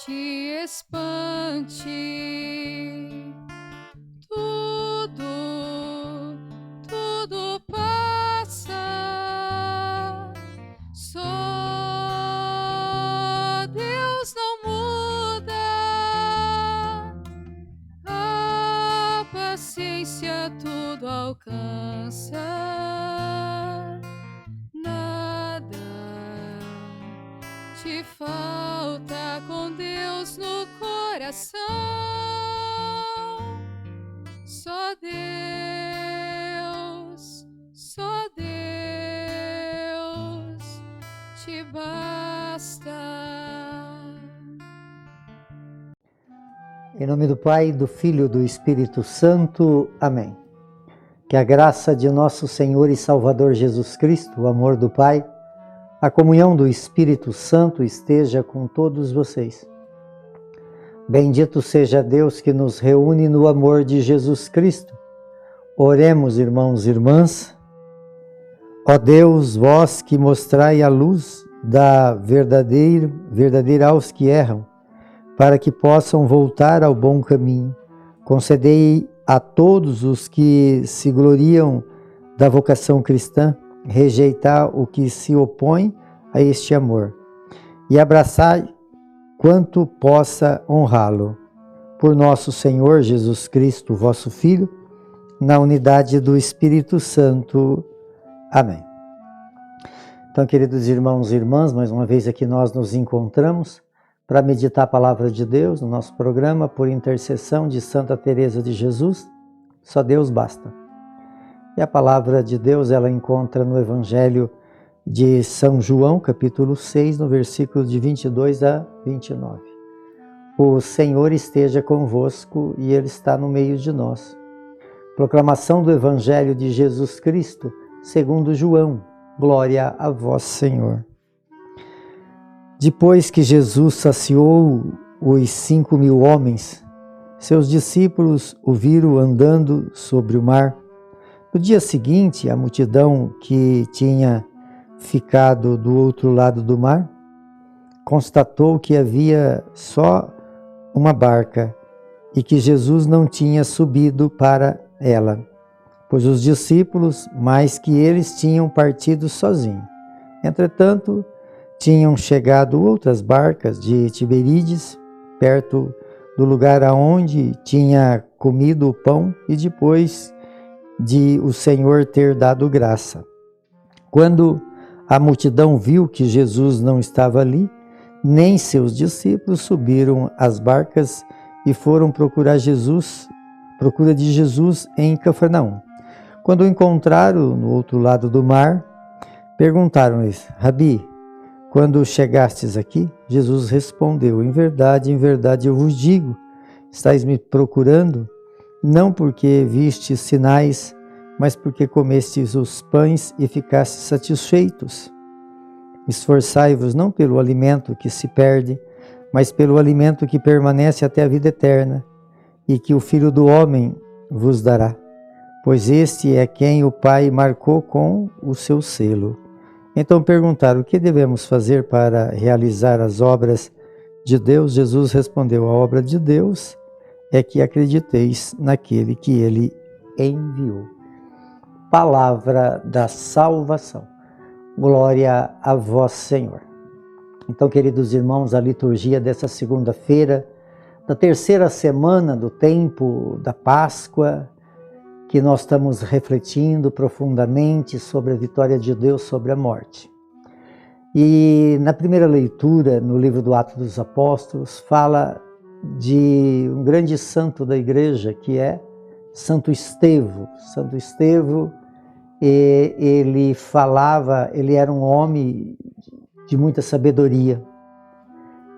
te espante. Tudo passa. Só Deus não muda. A paciência tudo alcança. Nada te falta com Deus no coração. Só Deus te basta. Em nome do Pai, do Filho e do Espírito Santo. Amém. Que a graça de nosso Senhor e Salvador Jesus Cristo, o amor do Pai, a comunhão do Espírito Santo esteja com todos vocês. Bendito seja Deus que nos reúne no amor de Jesus Cristo. Oremos, irmãos e irmãs. Ó Deus, vós que mostrai a luz da verdadeira aos que erram, para que possam voltar ao bom caminho, concedei a todos os que se gloriam da vocação cristã rejeitar o que se opõe a este amor e abraçar quanto possa honrá-lo. Por nosso Senhor Jesus Cristo, vosso Filho, na unidade do Espírito Santo. Amém. Então, queridos irmãos e irmãs, mais uma vez aqui nós nos encontramos para meditar a palavra de Deus no nosso programa por intercessão de Santa Teresa de Jesus. Só Deus basta. E a palavra de Deus ela encontra no Evangelho de São João, capítulo 6, no versículo de 22 a 29. O Senhor esteja convosco e Ele está no meio de nós. Proclamação do Evangelho de Jesus Cristo, segundo João. Glória a vós, Senhor. Depois que Jesus saciou os 5.000 homens, seus discípulos o viram andando sobre o mar. No dia seguinte, a multidão que tinha ficado do outro lado do mar constatou que havia só uma barca e que Jesus não tinha subido para ela, pois os discípulos, mais que eles, tinham partido sozinhos. Entretanto, tinham chegado outras barcas de Tiberíades, perto do lugar aonde tinha comido o pão e depois de o Senhor ter dado graça. Quando a multidão viu que Jesus não estava ali, nem seus discípulos subiram às barcas e foram procura de Jesus em Cafarnaum. Quando o encontraram no outro lado do mar, perguntaram-lhes: Rabi, quando chegastes aqui? Jesus respondeu: em verdade eu vos digo, estáis me procurando, não porque vistes sinais, mas porque comestes os pães e ficastes satisfeitos. Esforçai-vos não pelo alimento que se perde, mas pelo alimento que permanece até a vida eterna, e que o Filho do Homem vos dará, pois este é quem o Pai marcou com o seu selo. Então perguntaram: o que devemos fazer para realizar as obras de Deus? Jesus respondeu: a obra de Deus é que acrediteis naquele que Ele enviou. Palavra da salvação. Glória a vós, Senhor. Então, queridos irmãos, a liturgia dessa segunda-feira, da terceira semana do tempo da Páscoa, que nós estamos refletindo profundamente sobre a vitória de Deus sobre a morte. E na primeira leitura, no livro do Atos dos Apóstolos, fala de um grande santo da igreja, que é Santo Estevão. Santo Estevão, ele era um homem de muita sabedoria.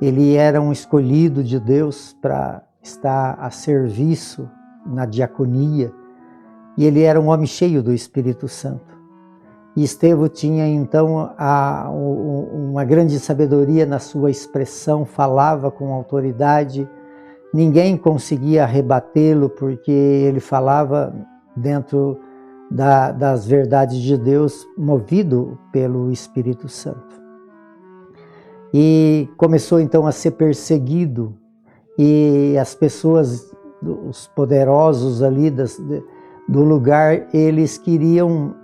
Ele era um escolhido de Deus para estar a serviço na diaconia, e ele era um homem cheio do Espírito Santo. E Estevão tinha então uma grande sabedoria na sua expressão, falava com autoridade, ninguém conseguia rebatê-lo porque ele falava dentro das verdades de Deus, movido pelo Espírito Santo. e começou então a ser perseguido, e as pessoas, os poderosos ali do lugar, eles queriam,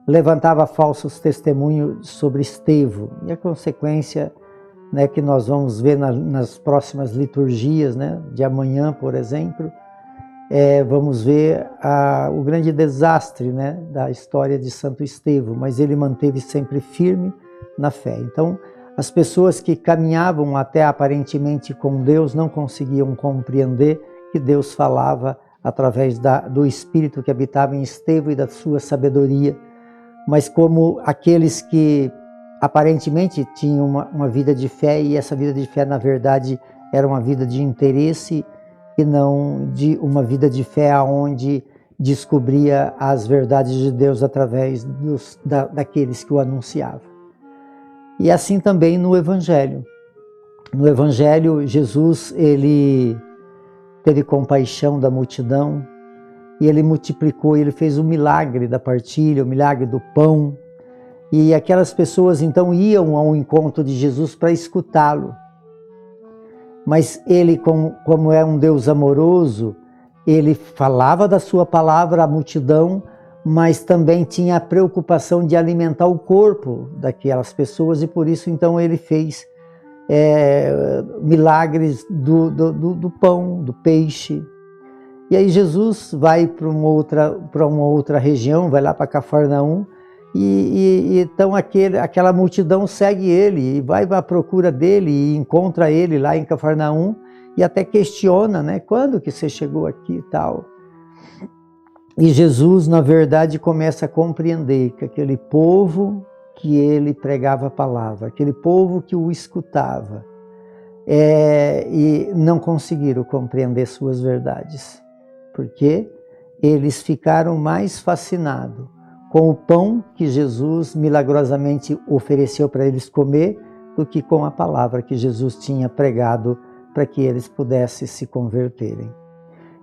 levantava falsos testemunhos sobre Estevão, e a consequência, né, que nós vamos ver nas próximas liturgias, né, de amanhã, por exemplo, vamos ver o grande desastre, né, da história de Santo Estevão, mas ele manteve sempre firme na fé. Então, as pessoas que caminhavam até aparentemente com Deus não conseguiam compreender que Deus falava através do Espírito que habitava em Estevão e da sua sabedoria, mas como aqueles que aparentemente tinham uma vida de fé, e essa vida de fé, na verdade, era uma vida de interesse e não de uma vida de fé onde descobria as verdades de Deus através daqueles que o anunciavam. E assim também no Evangelho. No Evangelho, Jesus, ele teve compaixão da multidão, e ele multiplicou, ele fez o milagre da partilha, o milagre do pão, e aquelas pessoas então iam ao encontro de Jesus para escutá-lo. Mas ele, como é um Deus amoroso, ele falava da sua palavra à multidão, mas também tinha a preocupação de alimentar o corpo daquelas pessoas, e por isso então ele fez milagres do pão, do peixe. E aí Jesus vai para uma outra região, vai lá para Cafarnaum, e então aquela multidão segue ele, e vai à procura dele, e encontra ele lá em Cafarnaum, e até questiona, né, quando que você chegou aqui e tal. E Jesus, na verdade, começa a compreender que aquele povo que ele pregava a palavra, aquele povo que o escutava, e não conseguiram compreender suas verdades, porque eles ficaram mais fascinados com o pão que Jesus milagrosamente ofereceu para eles comer do que com a palavra que Jesus tinha pregado para que eles pudessem se converterem.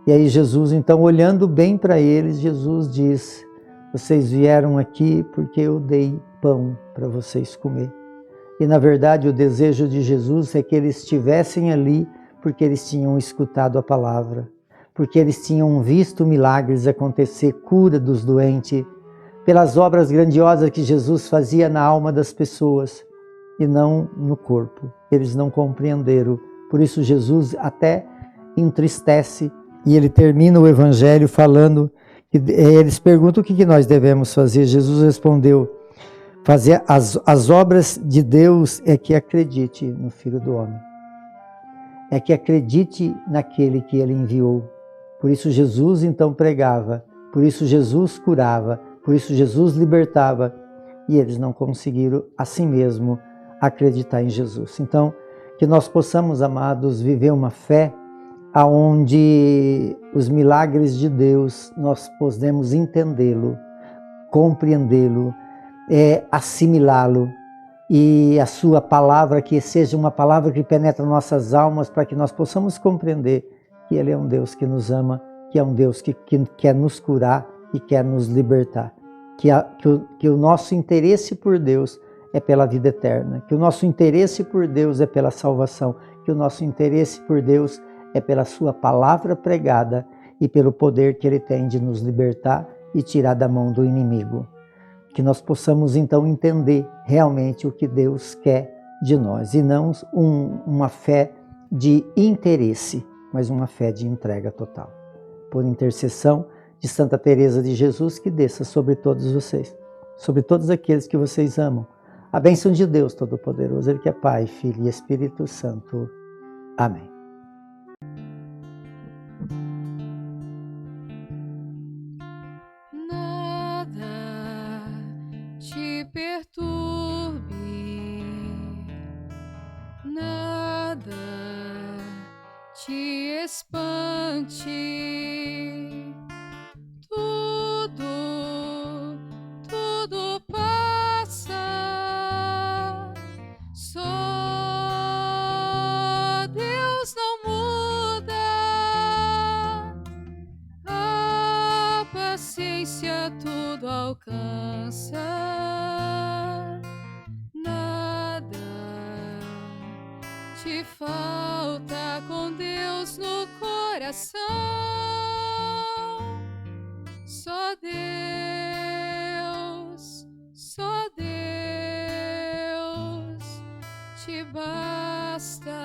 E aí Jesus, então, olhando bem para eles, Jesus diz: vocês vieram aqui porque eu dei pão para vocês comer. E na verdade o desejo de Jesus é que eles estivessem ali porque eles tinham escutado a palavra, porque eles tinham visto milagres acontecer, cura dos doentes, pelas obras grandiosas que Jesus fazia na alma das pessoas e não no corpo. Eles não compreenderam. Por isso Jesus até entristece, e ele termina o Evangelho falando, eles perguntam o que nós devemos fazer. Jesus respondeu: fazer as obras de Deus é que acredite no Filho do Homem, é que acredite naquele que ele enviou. Por isso Jesus então pregava, por isso Jesus curava, por isso Jesus libertava, e eles não conseguiram assim mesmo acreditar em Jesus. Então, que nós possamos, amados, viver uma fé aonde os milagres de Deus nós podemos entendê-lo, compreendê-lo, assimilá-lo, e a sua palavra que seja uma palavra que penetra nossas almas, para que nós possamos compreender que ele é um Deus que nos ama, que é um Deus que quer nos curar e quer nos libertar, que o nosso interesse por Deus é pela vida eterna, que o nosso interesse por Deus é pela salvação, que o nosso interesse por Deus é pela sua palavra pregada e pelo poder que ele tem de nos libertar e tirar da mão do inimigo. Que nós possamos então entender realmente o que Deus quer de nós, e não uma fé de interesse, mas uma fé de entrega total. Por intercessão de Santa Teresa de Jesus, que desça sobre todos vocês, sobre todos aqueles que vocês amam, a bênção de Deus Todo-Poderoso, Ele que é Pai, Filho e Espírito Santo. Amém. Nada te perturbe, nada te espante, tudo passa, só Deus não muda, a paciência tudo alcança. te falta com Deus no coração. Só Deus te basta.